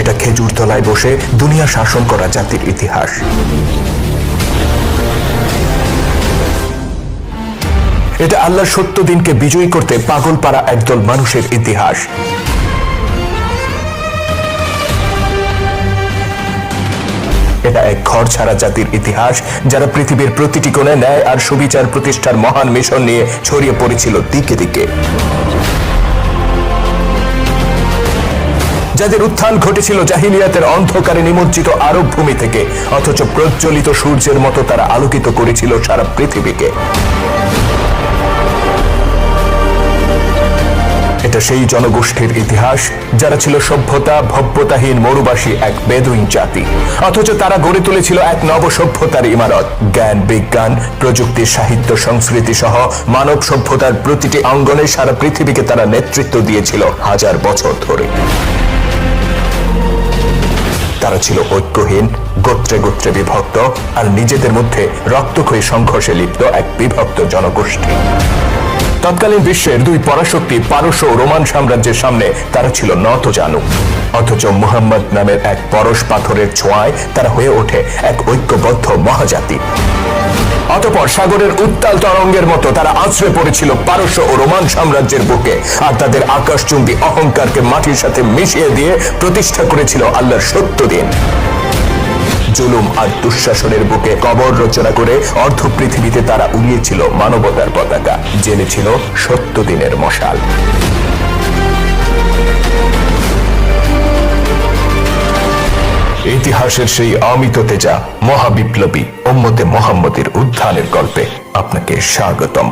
এটা খেজুর তলায় বসে দুনিয়া শাসন করা জাতির ইতিহাস। এটা আল্লাহর সত্য দিনকে বিজয়ী করতে পাগল পাড়া একদল মানুষের ইতিহাস। এটা এক ঘর ছাড়া জাতির ইতিহাস, যারা পৃথিবীর প্রতিটি কোণে ন্যায় আর সুবিচার প্রতিষ্ঠার মহান মিশন নিয়ে ছড়িয়ে পড়েছিল দিকে দিকে। যাদের উত্থান ঘটেছিল জাহিলিয়াতের অন্ধকারে নিমজ্জিত আরব ভূমি থেকে, অথচ প্রজ্বলিত সূর্যের মতো তারা আলোকিত করেছিল সারা পৃথিবীকে। এটা সেই জনগোষ্ঠীর ইতিহাস যারা ছিল সভ্যতা ভব্যতাহীন মরুবাসী এক বেদুইন জাতি, অথচ তারা গড়ে তুলেছিল এক নব সভ্যতার ইমারত। জ্ঞান বিজ্ঞান প্রযুক্তি সাহিত্য সংস্কৃতি সহ মানব সভ্যতার প্রতিটি অঙ্গনে সারা পৃথিবীকে তারা নেতৃত্ব দিয়েছিল হাজার বছর ধরে। তারা ছিল ঐক্যহীন, গোত্রে গোত্রে বিভক্ত আর নিজেদের মধ্যে রক্তক্ষয়ী সংঘর্ষে লিপ্ত এক বিভক্ত জনগোষ্ঠী। তৎকালীন বিশ্বের দুই পরাশক্তি পারস্য ও রোমান সাম্রাজ্যের সামনে তারা ছিল নতজানু, অথচ মুহাম্মদ নামের এক পরশ পাথরের ছোঁয়ায় তারা হয়ে ওঠে এক ঐক্যবদ্ধ মহাজাতি। অতঃপর সাগরের উত্তাল তরঙ্গের মতো তারা আছড়ে পড়েছিল পারস্য ও রোমান সাম্রাজ্যের বুকে, আর তাদের আকাশচুম্বী অহংকারকে মাটির সাথে মিশিয়ে দিয়ে প্রতিষ্ঠা করেছিল আল্লাহর সত্য দিন। জুলুম আর দুঃশাসনের বুকে কবর রচনা করে অর্ধ পৃথিবীতে তারা উড়িয়েছিল মানবতার পতাকা, জেলেছিল সত্য দিনের মশাল। ইতিহাসের সেই অমিত তেজা মহাবিপ্লবী উম্মতে মুহাম্মদের উত্থানের গল্পে আপনাকে স্বাগতম।